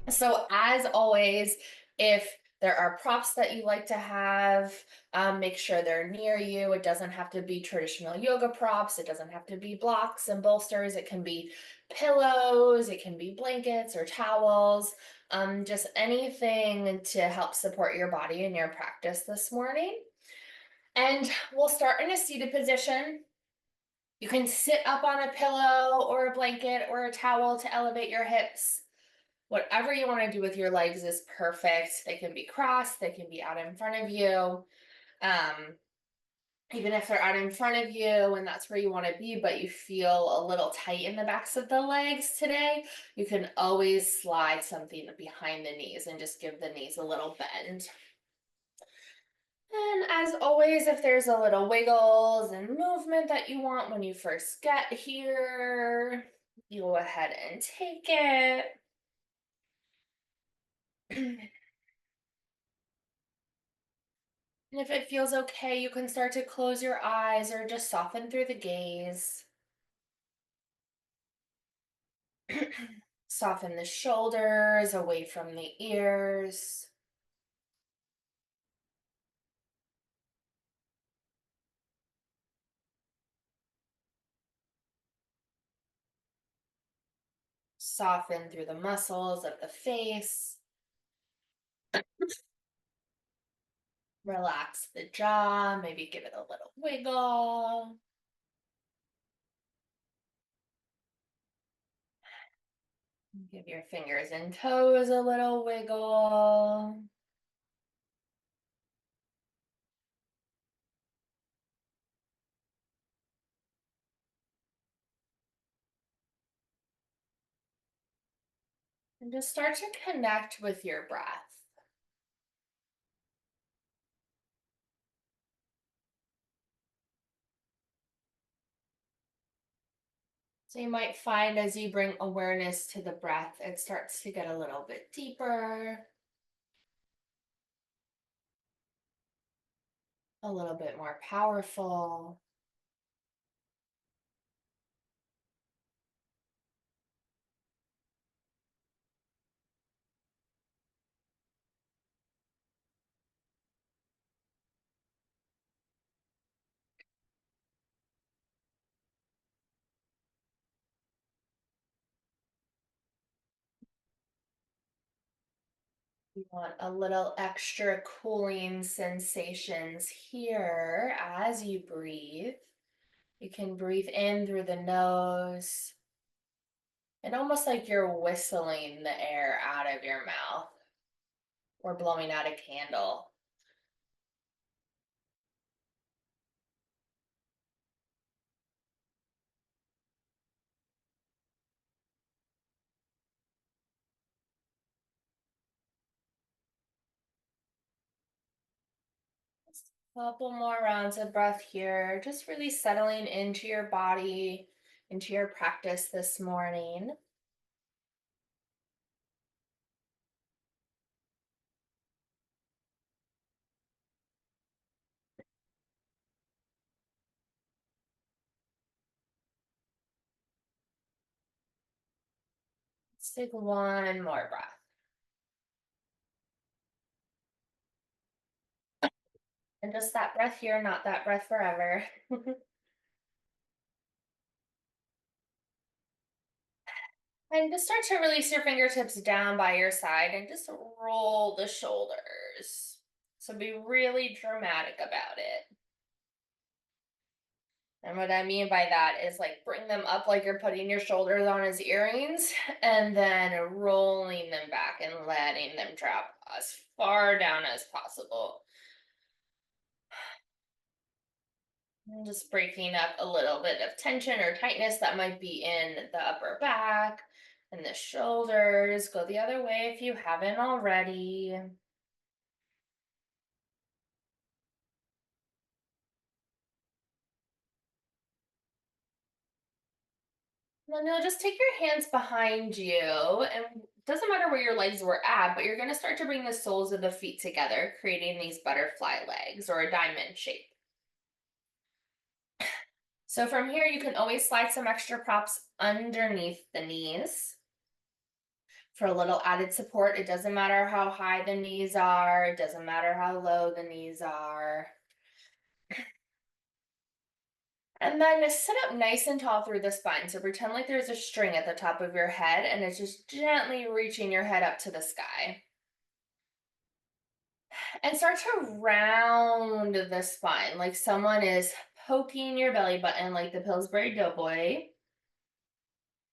So as always, if there are props that you like to have, make sure they're near you. It doesn't have to be traditional yoga props. It doesn't have to be blocks and bolsters. It can be pillows, it can be blankets or towels, just anything to help support your body in your practice this morning. And we'll start in a seated position. You can sit up on a pillow or a blanket or a towel to elevate your hips. Whatever you want to do with your legs is perfect. They can be crossed, they can be out in front of you. Um, Even if they're out in front of you and that's where you want to be, but you feel a little tight in the backs of the legs today, you can always slide something behind the knees and just give the knees a little bend. And as always, if there's a little wiggles and movement that you want when you first get here, you go ahead and take it. And if it feels okay, you can start to close your eyes or just soften through the gaze. Soften the shoulders away from the ears. Soften through the muscles of the face. Relax the jaw, maybe give it a little wiggle. Give your fingers and toes a little wiggle. And just start to connect with your breath. So you might find as you bring awareness to the breath, it starts to get a little bit deeper, a little bit more powerful. You want a little extra cooling sensations here as you breathe. You can breathe in through the nose and almost like you're whistling the air out of your mouth or blowing out a candle. A couple more rounds of breath here, just really settling into your body, into your practice this morning. Let's take one more breath. And just that breath here, not that breath forever. And just start to release your fingertips down by your side and just roll the shoulders. So be really dramatic about it. And what I mean by that is like bring them up like you're putting your shoulders on as earrings and then rolling them back and letting them drop as far down as possible. And just breaking up a little bit of tension or tightness that might be in the upper back and the shoulders. Go the other way if you haven't already. Then you'll just take your hands behind you, and it doesn't matter where your legs were at, but you're going to start to bring the soles of the feet together, creating these butterfly legs or a diamond shape. So from here, you can always slide some extra props underneath the knees. for a little added support. It doesn't matter how high the knees are, it doesn't matter how low the knees are. And then sit up nice and tall through the spine. So pretend like there's a string at the top of your head and it's just gently reaching your head up to the sky. And start to round the spine like someone is poking your belly button like the Pillsbury Doughboy,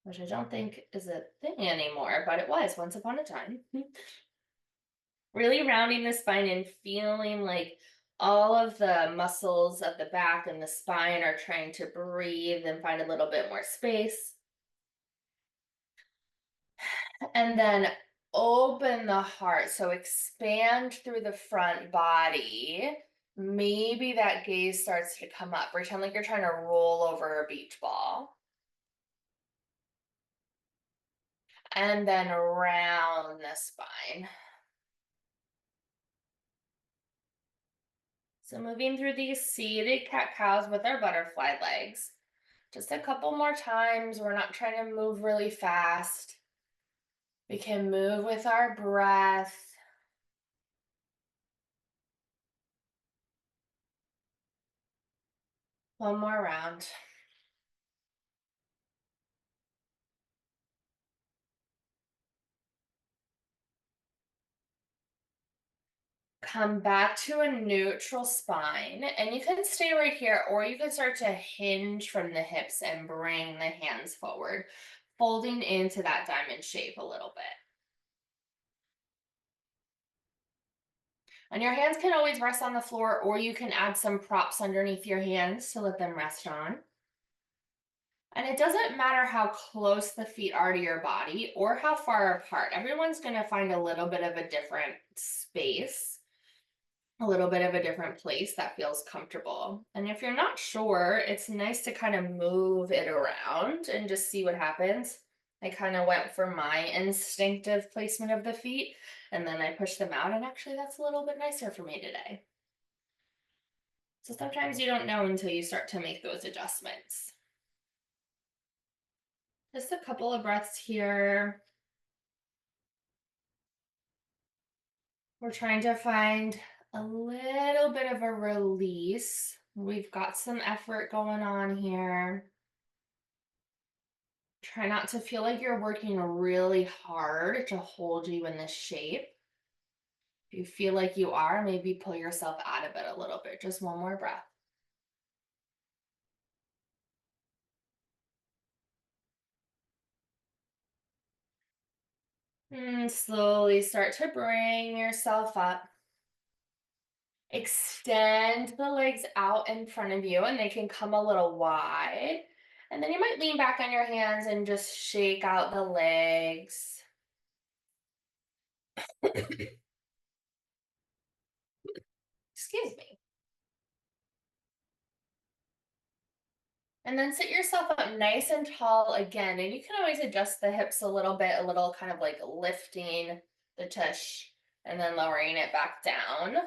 which I don't think is a thing anymore, but it was once upon a time. Really rounding the spine and feeling like all of the muscles of the back and the spine are trying to breathe and find a little bit more space. And then open the heart. So expand through the front body. Maybe that gaze starts to come up. Pretend like you're trying to roll over a beach ball. And then round the spine. So moving through these seated cat-cows with our butterfly legs. Just a couple more times. We're not trying to move really fast. We can move with our breath. One more round. Come back to a neutral spine, and you can stay right here, or you can start to hinge from the hips and bring the hands forward, folding into that diamond shape a little bit. And your hands can always rest on the floor, or you can add some props underneath your hands to let them rest on. And it doesn't matter how close the feet are to your body or how far apart. Everyone's going to find a little bit of a different space, a little bit of a different place that feels comfortable. And if you're not sure, it's nice to kind of move it around and just see what happens. I kind of went for my instinctive placement of the feet and then I pushed them out, and actually that's a little bit nicer for me today. So sometimes you don't know until you start to make those adjustments. Just a couple of breaths here. We're trying to find a little bit of a release. We've got some effort going on here. Try not to feel like you're working really hard to hold you in this shape. If you feel like you are, maybe pull yourself out of it a little bit. Just one more breath. And slowly start to bring yourself up. Extend the legs out in front of you and they can come a little wide. And then you might lean back on your hands and just shake out the legs. Excuse me. And then sit yourself up nice and tall again. And you can always adjust the hips a little bit, a little kind of like lifting the tush and then lowering it back down.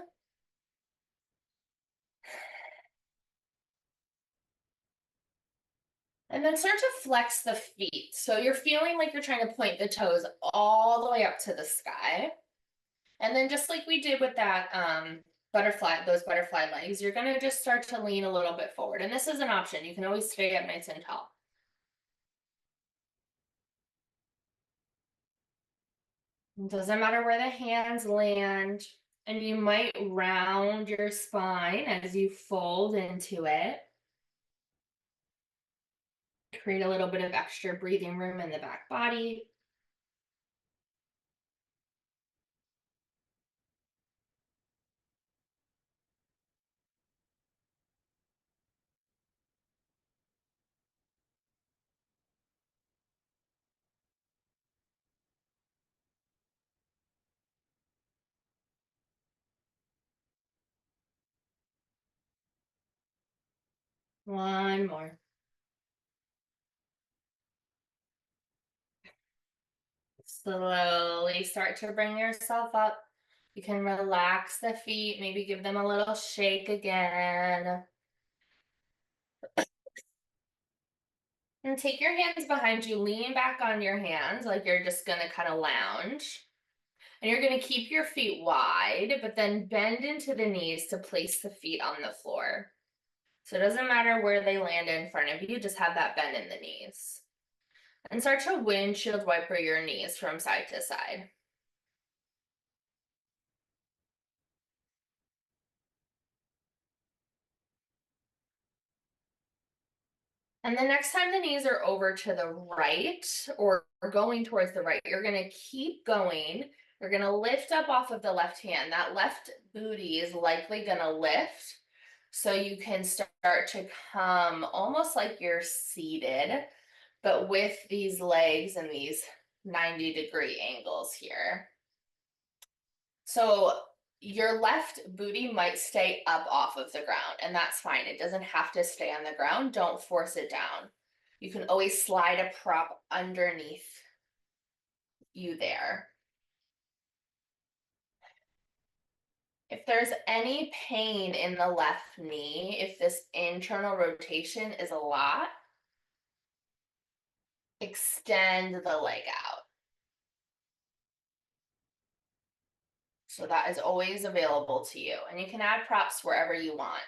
And then start to flex the feet. So you're feeling like you're trying to point the toes all the way up to the sky. And then just like we did with that butterfly, those butterfly legs, you're gonna just start to lean a little bit forward. And this is an option. You can always stay up nice and tall. It doesn't matter where the hands land. And you might round your spine as you fold into it. Create a little bit of extra breathing room in the back body. One more. Slowly start to bring yourself up. You can relax the feet, maybe give them a little shake again. And take your hands behind you, lean back on your hands like you're just gonna kind of lounge. And you're gonna keep your feet wide, but then bend into the knees to place the feet on the floor. So it doesn't matter where they land in front of you, just have that bend in the knees. And start to windshield wiper your knees from side to side. And the next time the knees are over to the right or going towards the right, you're going to keep going. You're going to lift up off of the left hand. That left booty is likely going to lift. So you can start to come almost like you're seated, but with these legs and these 90-degree angles here. So your left booty might stay up off of the ground, and that's fine. It doesn't have to stay on the ground. Don't force it down. You can always slide a prop underneath you there. If there's any pain in the left knee, if this internal rotation is a lot, extend the leg out. So that is always available to you. And you can add props wherever you want.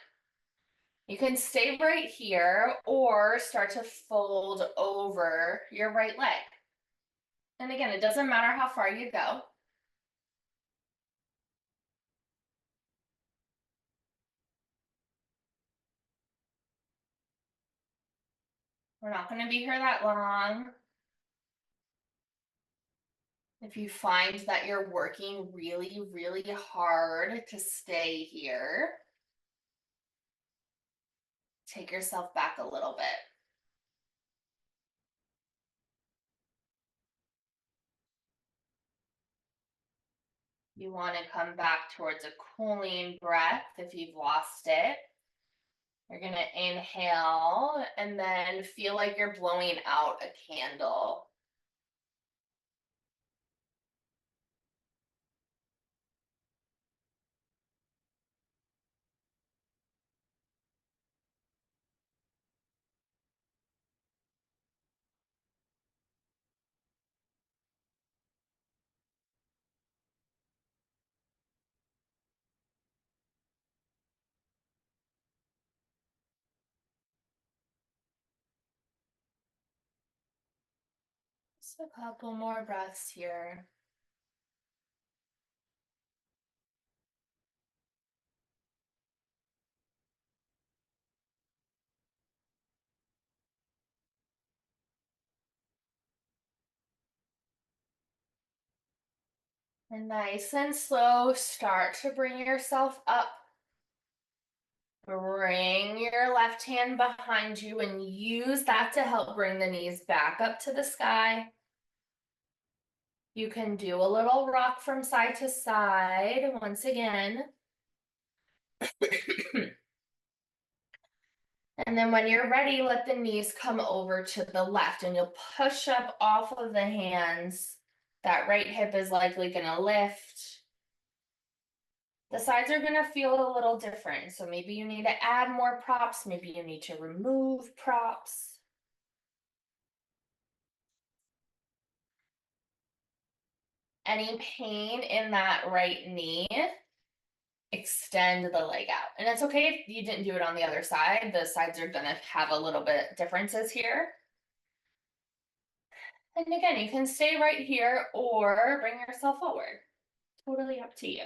You can stay right here or start to fold over your right leg. And again, it doesn't matter how far you go. We're not going to be here that long. If you find that you're working really, really hard to stay here, take yourself back a little bit. You want to come back towards a cooling breath if you've lost it. You're going to inhale and then feel like you're blowing out a candle. Just a couple more breaths here. And nice and slow, start to bring yourself up. Bring your left hand behind you and use that to help bring the knees back up to the sky. You can do a little rock from side to side once again. And then when you're ready, let the knees come over to the left and you'll push up off of the hands. That right hip is likely going to lift. The sides are going to feel a little different. So maybe you need to add more props. Maybe you need to remove props. Any pain in that right knee, extend the leg out. And it's okay if you didn't do it on the other side. The sides are going to have a little bit differences here. And again, you can stay right here or bring yourself forward. Totally up to you.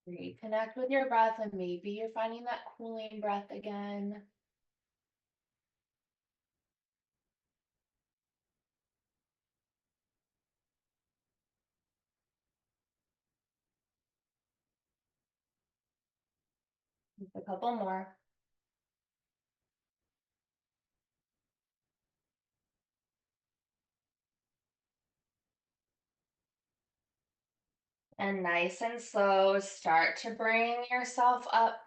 Reconnect with your breath, and maybe you're finding that cooling breath again. A couple more. And nice and slow, start to bring yourself up.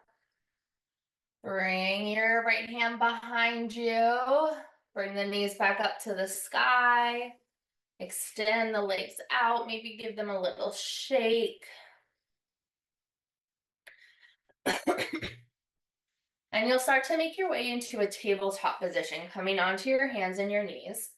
Bring your right hand behind you. Bring the knees back up to the sky. Extend the legs out, maybe give them a little shake. And you'll start to make your way into a tabletop position, coming onto your hands and your knees.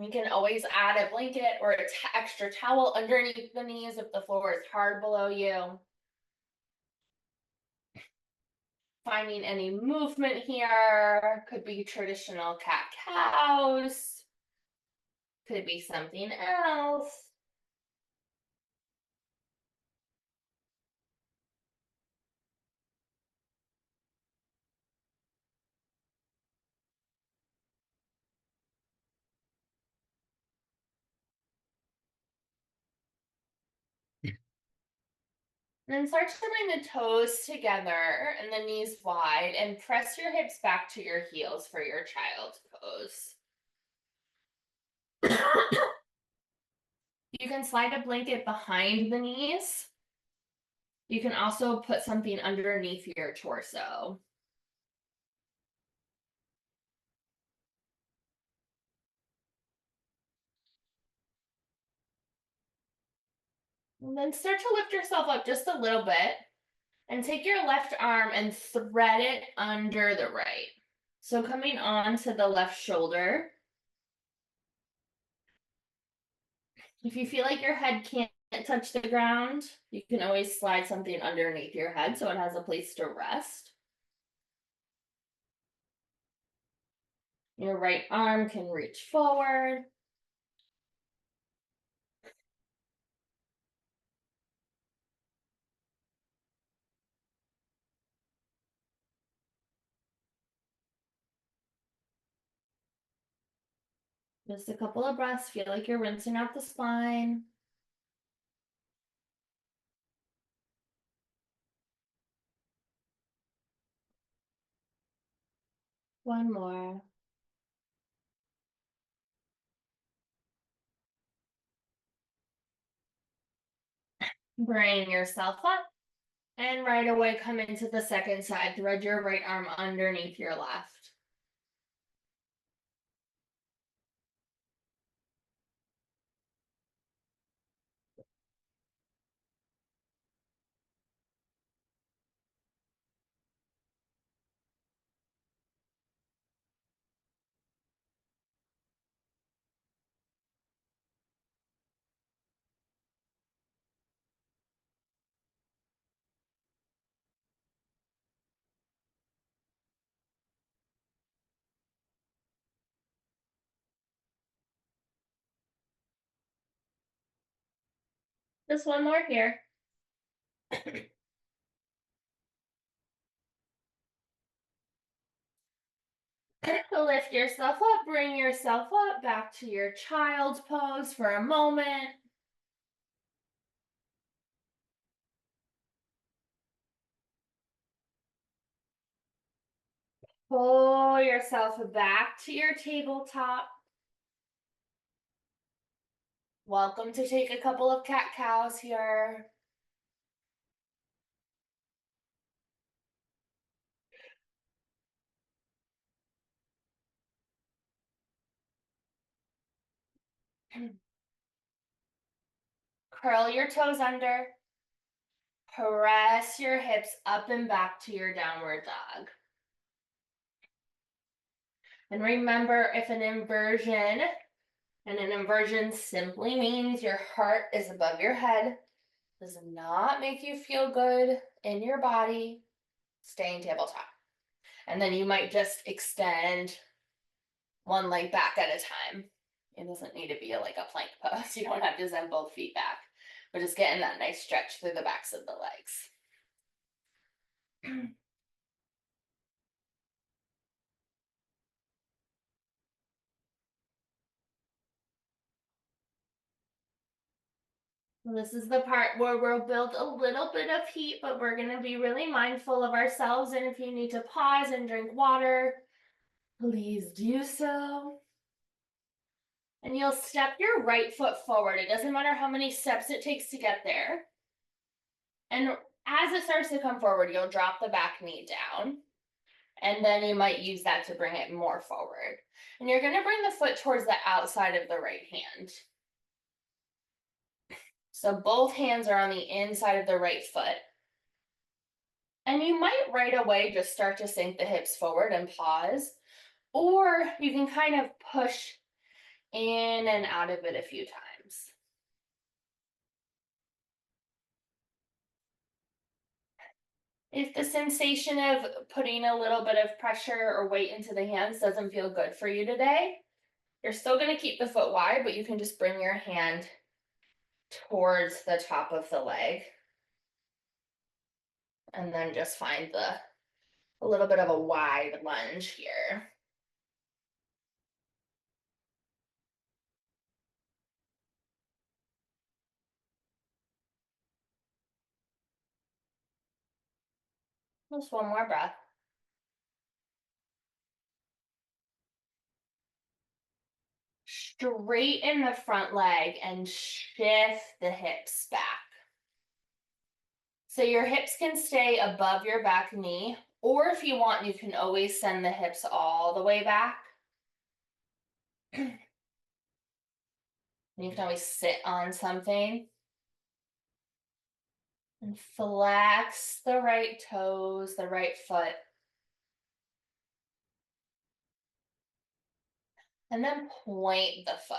You can always add a blanket or an extra towel underneath the knees if the floor is hard below you. Finding any movement here, could be traditional cat-cows, could be something else. Then start to bring the toes together and the knees wide and press your hips back to your heels for your child's pose. You can slide a blanket behind the knees. You can also put something underneath your torso. And then start to lift yourself up just a little bit and take your left arm and thread it under the right. So coming onto the left shoulder. If you feel like your head can't touch the ground, you can always slide something underneath your head so it has a place to rest. Your right arm can reach forward. Just a couple of breaths. Feel like you're rinsing out the spine. One more. Bring yourself up. And right away, come into the second side. Thread your right arm underneath your left. Just one more here. Lift yourself up, bring yourself up back to your child's pose for a moment. Pull yourself back to your tabletop. Welcome to take a couple of cat-cows here. Curl your toes under. Press your hips up and back to your downward dog. And remember, if an inversion, and an inversion simply means your heart is above your head, does not make you feel good in your body, stay in tabletop. And then you might just extend one leg back at a time. It doesn't need to be like a plank pose. You don't have to send both feet back, but just getting that nice stretch through the backs of the legs. This is the part where we'll build a little bit of heat, but we're going to be really mindful of ourselves. And if you need to pause and drink water, please do so. And you'll step your right foot forward. It doesn't matter how many steps it takes to get there. And as it starts to come forward, you'll drop the back knee down. And then you might use that to bring it more forward. And you're going to bring the foot towards the outside of the right hand. So both hands are on the inside of the right foot. And you might right away just start to sink the hips forward and pause. Or you can kind of push in and out of it a few times. If the sensation of putting a little bit of pressure or weight into the hands doesn't feel good for you today, you're still going to keep the foot wide, but you can just bring your hand towards the top of the leg. And then just find a little bit of a wide lunge here. Just one more breath. Straighten the front leg and shift the hips back. So your hips can stay above your back knee, or if you want, you can always send the hips all the way back. You can always sit on something. And flex the right toes, the right foot. And then point the foot.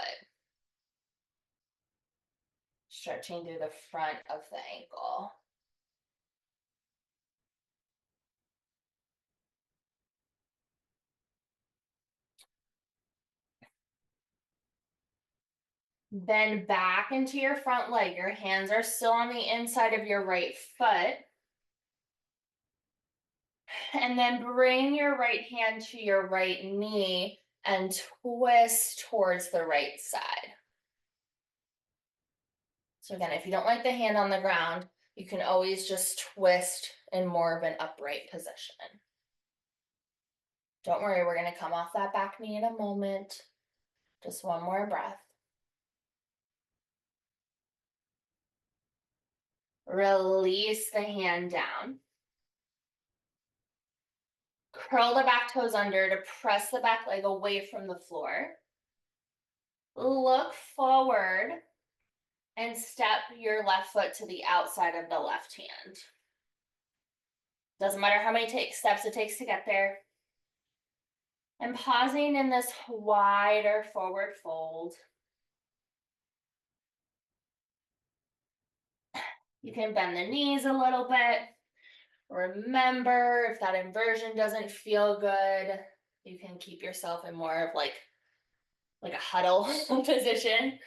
Stretching through the front of the ankle. Bend back into your front leg. Your hands are still on the inside of your right foot. And then bring your right hand to your right knee and twist towards the right side. So again, if you don't like the hand on the ground, you can always just twist in more of an upright position. Don't worry, we're going to come off that back knee in a moment. Just one more breath. Release the hand down. Curl the back toes under to press the back leg away from the floor. Look forward and step your left foot to the outside of the left hand. Doesn't matter how many steps it takes to get there. And pausing in this wider forward fold. You can bend the knees a little bit. Remember, if that inversion doesn't feel good, you can keep yourself in more of like a huddle position.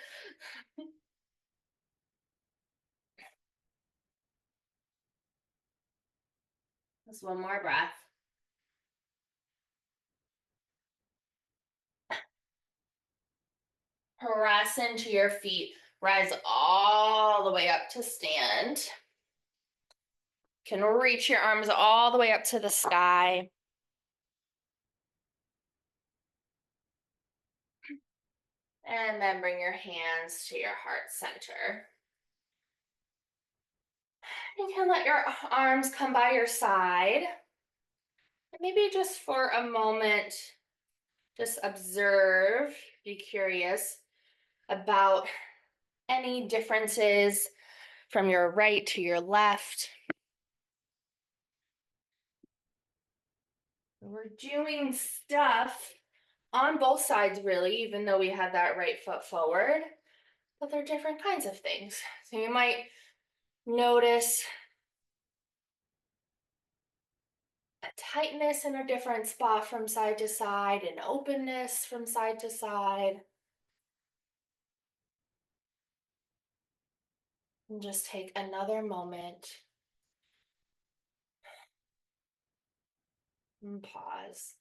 Just one more breath. Press into your feet. Rise all the way up to stand. Can reach your arms all the way up to the sky. And then bring your hands to your heart center. You can let your arms come by your side. Maybe just for a moment, just observe, be curious about any differences from your right to your left. We're doing stuff on both sides, really, even though we had that right foot forward, but they're different kinds of things. So you might notice a tightness in a different spot from side to side, an openness from side to side. And just take another moment and pause.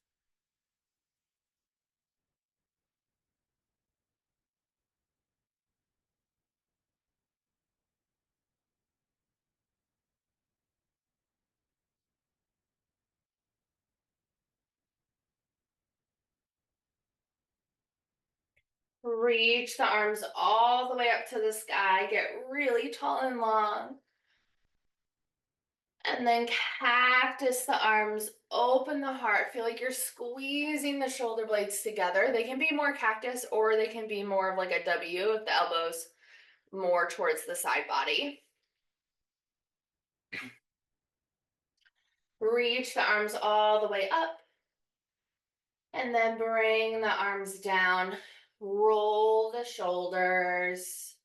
Reach the arms all the way up to the sky. Get really tall and long. And then cactus the arms, open the heart. Feel like you're squeezing the shoulder blades together. They can be more cactus or they can be more of like a W if the elbows more towards the side body. Reach the arms all the way up. And then bring the arms down. Roll the shoulders.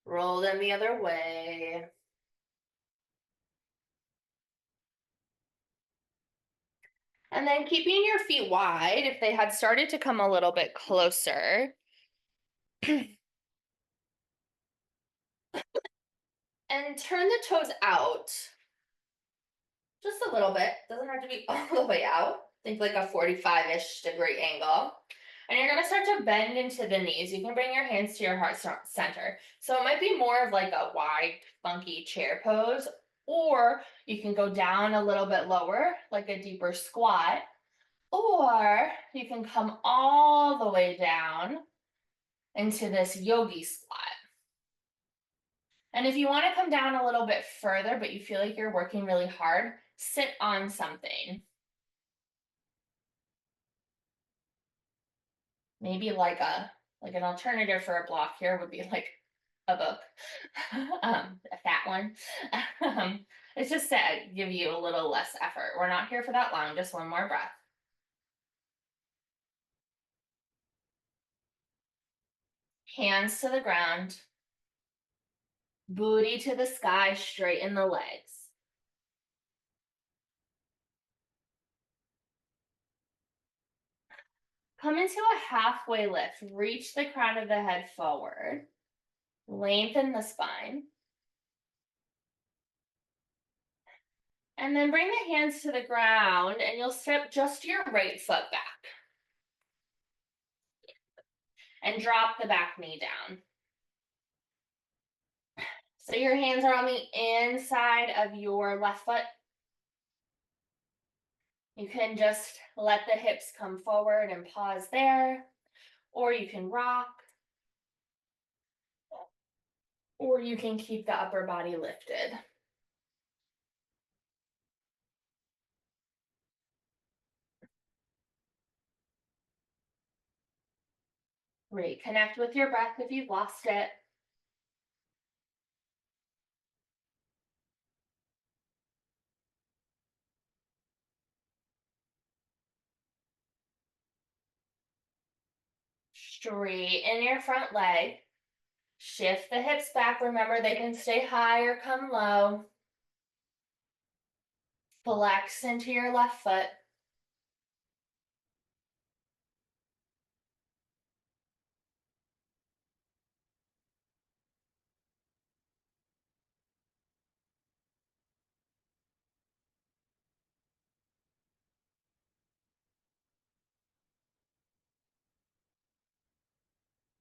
Roll them the other way. And then keeping your feet wide, if they had started to come a little bit closer. And turn the toes out just a little bit. Doesn't have to be all the way out. Think like a 45-ish degree angle. And you're going to start to bend into the knees. You can bring your hands to your heart center. So it might be more of like a wide, funky chair pose, or you can go down a little bit lower, like a deeper squat, or you can come all the way down into this yogi squat. And if you want to come down a little bit further, but you feel like you're working really hard, sit on something. Maybe like an alternative for a block here would be like a book, a fat one. It's just to give you a little less effort. We're not here for that long, just one more breath. Hands to the ground, booty to the sky, straighten the legs. Come into a halfway lift. Reach the crown of the head forward. Lengthen the spine. And then bring the hands to the ground and you'll step just your right foot back. And drop the back knee down. So your hands are on the inside of your left foot. You can just let the hips come forward and pause there, or you can rock, or you can keep the upper body lifted. Reconnect with your breath if you've lost it. Straighten your front leg. Shift the hips back. Remember, they can stay high or come low. Flex into your left foot.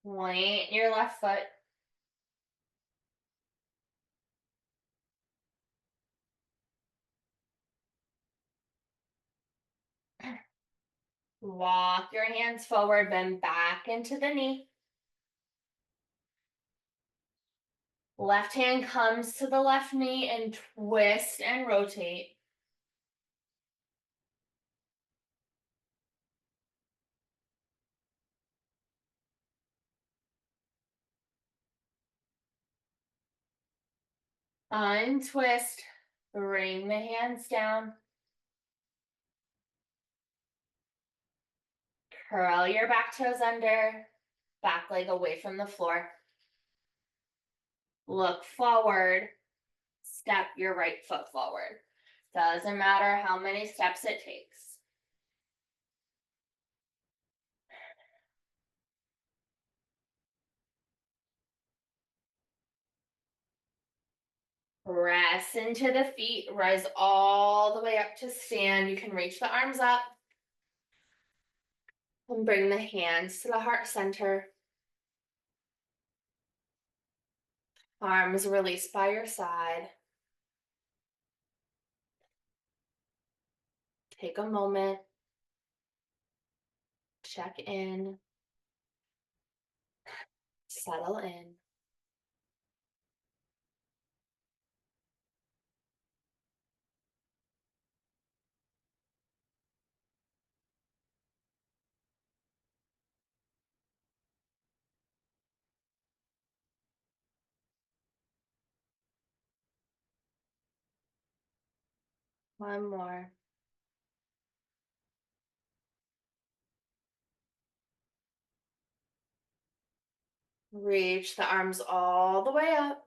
Point your left foot. Walk your hands forward, bend back into the knee. Left hand comes to the left knee and twist and rotate. Untwist, bring the hands down. Curl your back toes under, back leg away from the floor. Look forward, step your right foot forward. Doesn't matter how many steps it takes. Press into the feet, rise all the way up to stand. You can reach the arms up. And bring the hands to the heart center. Arms released by your side. Take a moment. Check in, settle in. One more. Reach the arms all the way up.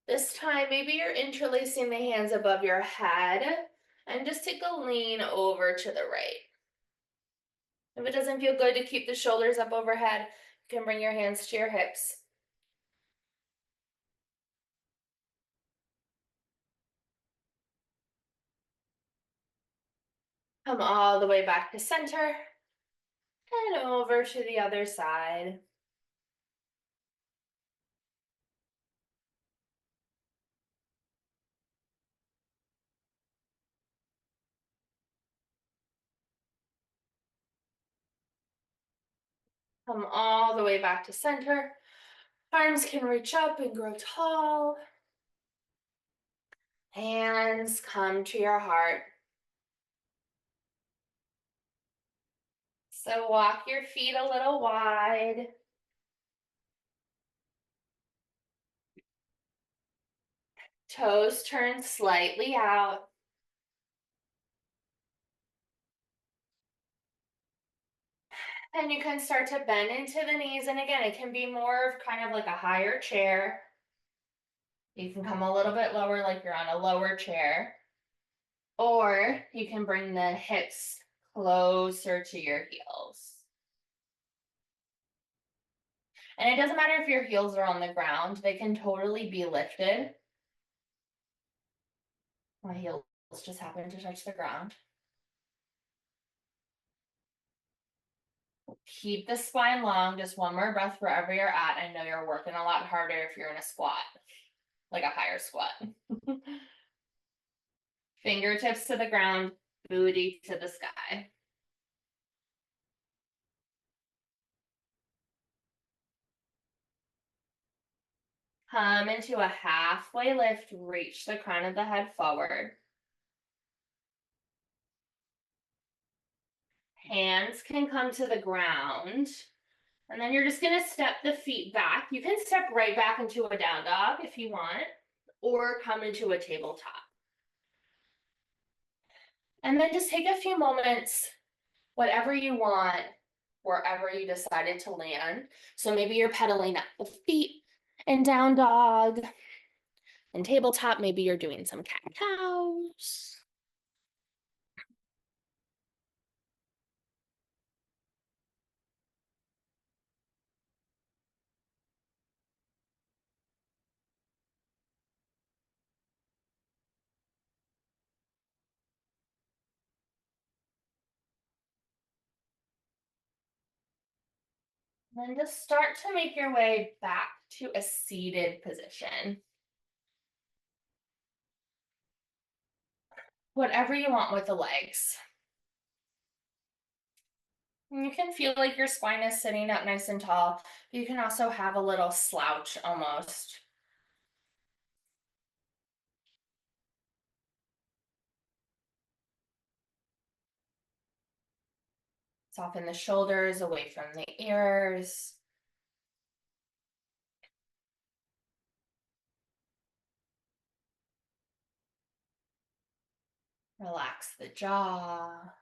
This time, maybe you're interlacing the hands above your head and just take a lean over to the right. If it doesn't feel good to keep the shoulders up overhead, you can bring your hands to your hips. Come all the way back to center and over to the other side. Come all the way back to center. Arms can reach up and grow tall. Hands come to your heart. So walk your feet a little wide. Toes turn slightly out. And you can start to bend into the knees. And again, it can be more of kind of like a higher chair. You can come a little bit lower like you're on a lower chair. Or you can bring the hips closer to your heels. And it doesn't matter if your heels are on the ground, they can totally be lifted. My heels just happen to touch the ground. Keep the spine long, just one more breath wherever you're at. I know you're working a lot harder if you're in a squat, like a higher squat. Fingertips to the ground, booty to the sky. Come into a halfway lift, reach the crown of the head forward. Hands can come to the ground. And then you're just gonna step the feet back. You can step right back into a down dog if you want, or come into a tabletop. And then just take a few moments, whatever you want, wherever you decided to land. So maybe you're pedaling up the feet and down dog. And tabletop, maybe you're doing some cat cows. Then just start to make your way back to a seated position. Whatever you want with the legs. And you can feel like your spine is sitting up nice and tall. But you can also have a little slouch almost. Soften the shoulders away from the ears. Relax the jaw.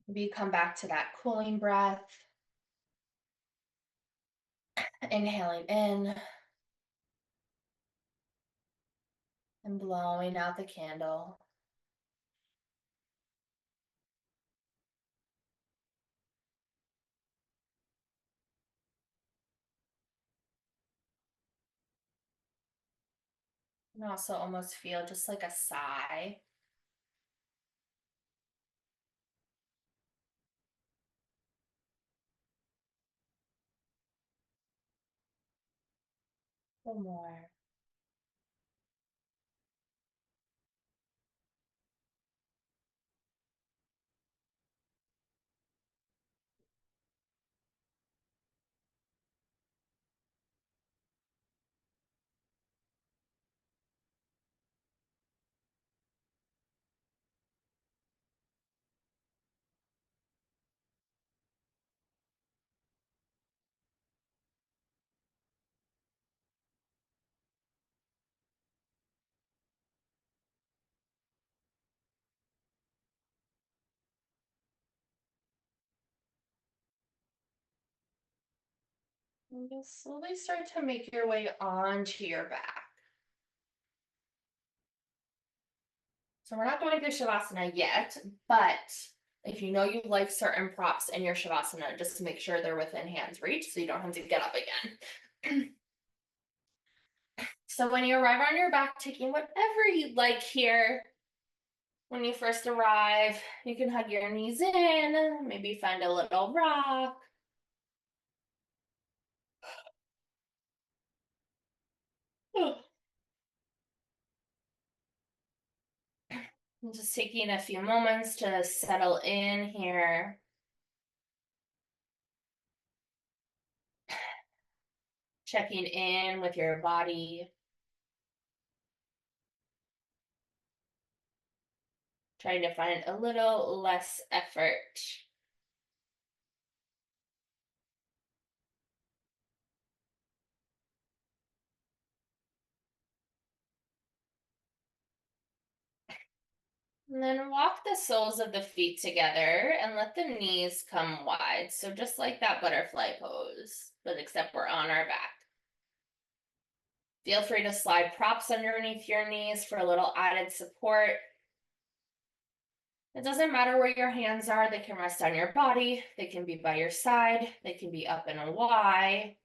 Maybe come back to that cooling breath. Inhaling in and blowing out the candle. And also almost feel just like a sigh. One more. And you'll slowly start to make your way onto your back. So we're not going through Shavasana yet, but if you know you like certain props in your Shavasana, just make sure they're within hand's reach so you don't have to get up again. So when you arrive on your back, taking whatever you like here. When you first arrive, you can hug your knees in, maybe find a little rock. And just taking a few moments to settle in here. Checking in with your body. Trying to find a little less effort. And then walk the soles of the feet together and let the knees come wide. So just like that butterfly pose, but except we're on our back. Feel free to slide props underneath your knees for a little added support. It doesn't matter where your hands are, they can rest on your body, they can be by your side, they can be up in a Y.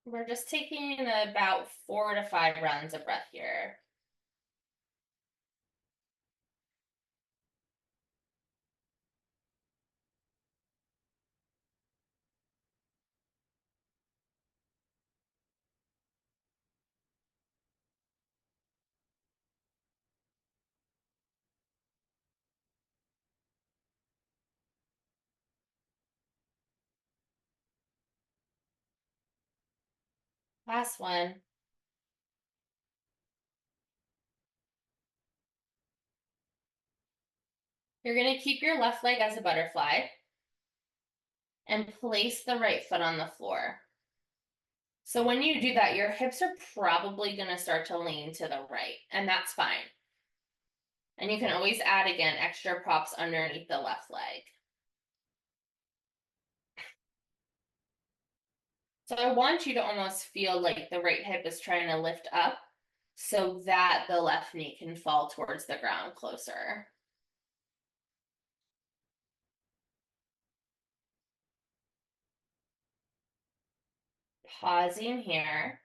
We're just taking about 4 to 5 rounds of breath here. Last one. You're going to keep your left leg as a butterfly and place the right foot on the floor. So when you do that, your hips are probably going to start to lean to the right, and that's fine. And you can always add again extra props underneath the left leg. So I want you to almost feel like the right hip is trying to lift up so that the left knee can fall towards the ground closer. Pausing here.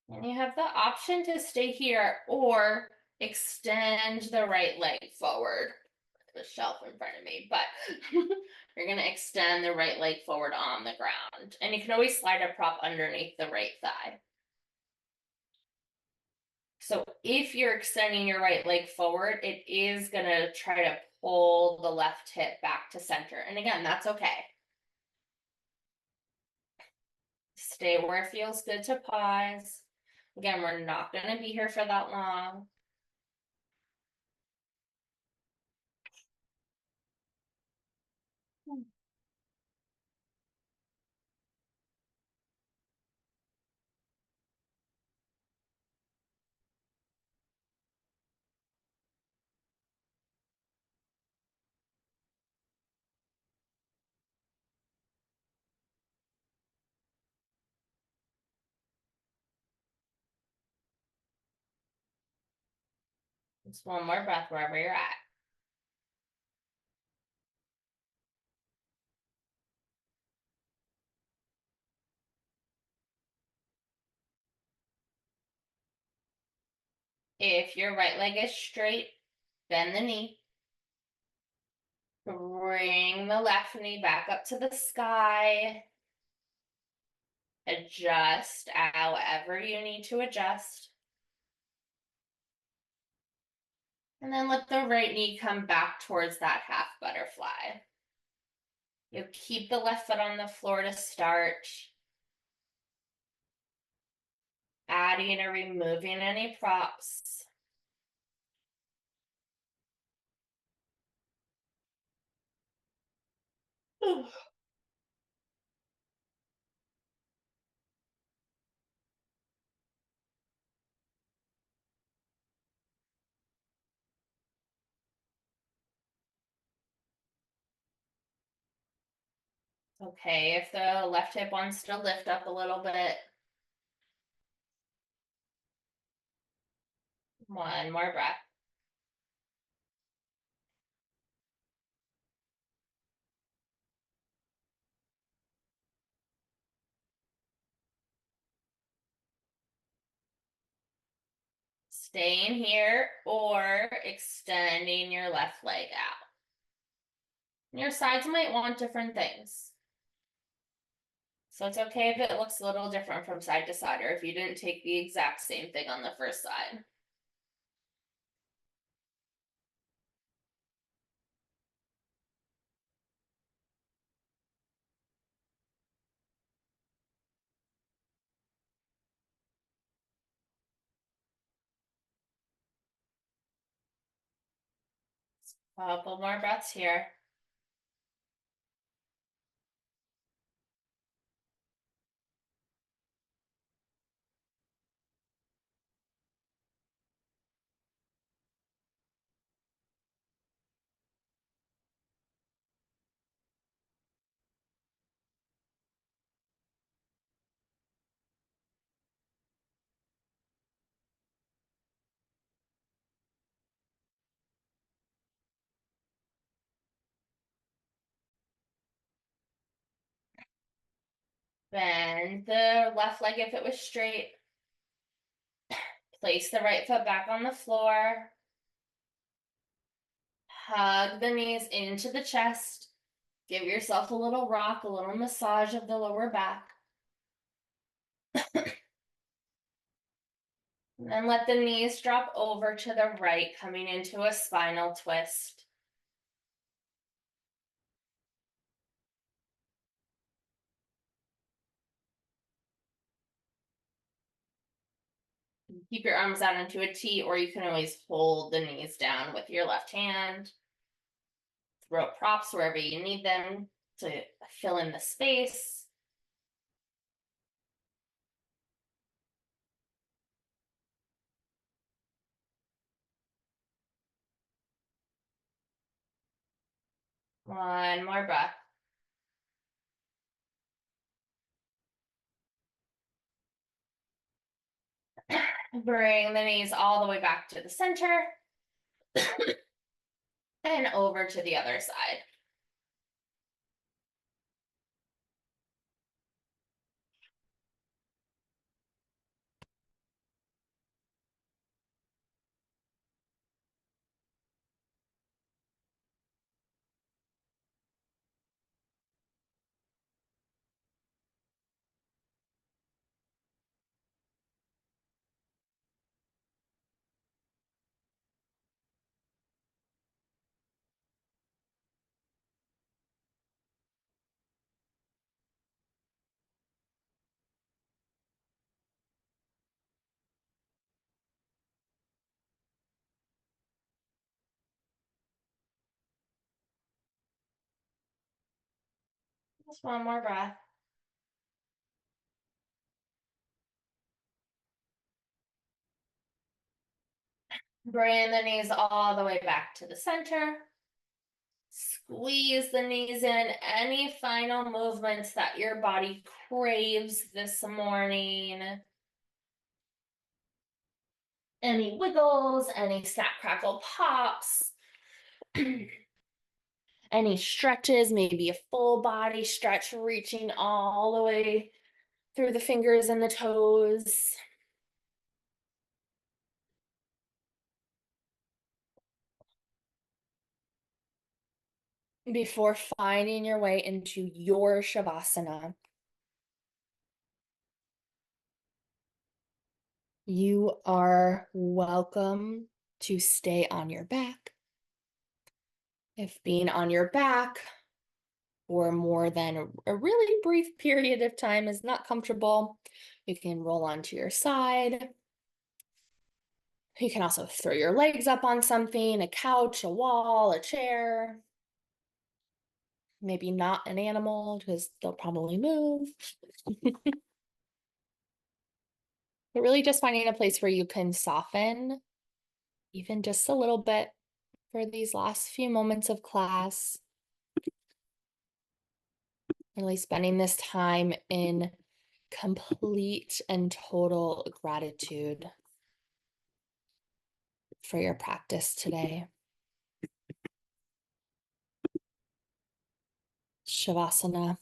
And you have the option to stay here or extend the right leg forward. The shelf in front of me, but you're going to extend the right leg forward on the ground. And you can always slide a prop underneath the right thigh. So if you're extending your right leg forward, it is going to try to pull the left hip back to center. And again, that's okay. Stay where it feels good to pause. Again, we're not going to be here for that long. Just one more breath wherever you're at. If your right leg is straight, bend the knee. Bring the left knee back up to the sky. Adjust however you need to adjust. And then let the right knee come back towards that half butterfly. You'll keep the left foot on the floor to start. Adding or removing any props. Okay, if the left hip wants to lift up a little bit. One more breath. Staying here or extending your left leg out. Your sides might want different things. So it's okay if it looks a little different from side to side, or if you didn't take the exact same thing on the first side. Couple more breaths here. Bend the left leg if it was straight. Place the right foot back on the floor. Hug the knees into the chest. Give yourself a little rock, a little massage of the lower back. And then let the knees drop over to the right, coming into a spinal twist. Keep your arms out into a T, or you can always hold the knees down with your left hand. Throw props wherever you need them to fill in the space. One more breath. Bring the knees all the way back to the center and over to the other side. Just one more breath. Bring the knees all the way back to the center. Squeeze the knees in. Any final movements that your body craves this morning. Any wiggles, any snap, crackle, pops, any stretches, maybe a full body stretch reaching all the way through the fingers and the toes. Before finding your way into your Shavasana. You are welcome to stay on your back. If being on your back for more than a really brief period of time is not comfortable, you can roll onto your side. You can also throw your legs up on something, a couch, a wall, a chair. Maybe not an animal because they'll probably move. But really just finding a place where you can soften, even just a little bit for these last few moments of class. Really spending this time in complete and total gratitude for your practice today. Shavasana.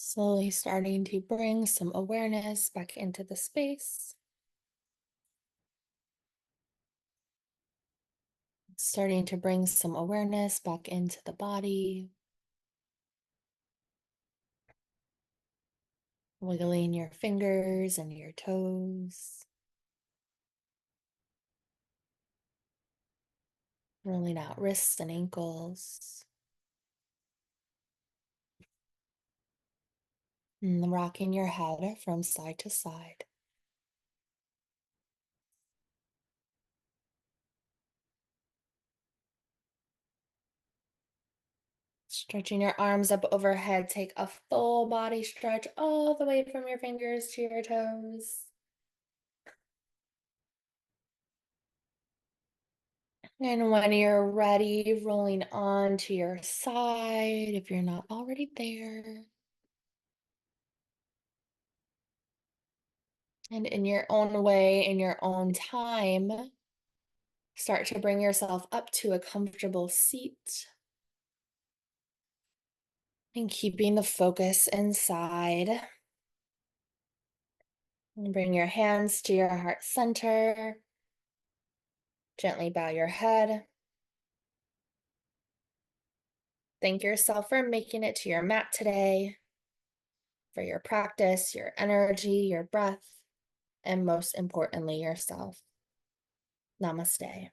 Slowly starting to bring some awareness back into the space. Starting to bring some awareness back into the body. Wiggling your fingers and your toes. Rolling out wrists and ankles. And rocking your head from side to side. Stretching your arms up overhead, take a full body stretch all the way from your fingers to your toes. And when you're ready, rolling on to your side, if you're not already there. And in your own way, in your own time, start to bring yourself up to a comfortable seat. And keeping the focus inside. And bring your hands to your heart center. Gently bow your head. Thank yourself for making it to your mat today, for your practice, your energy, your breath, and most importantly, yourself. Namaste.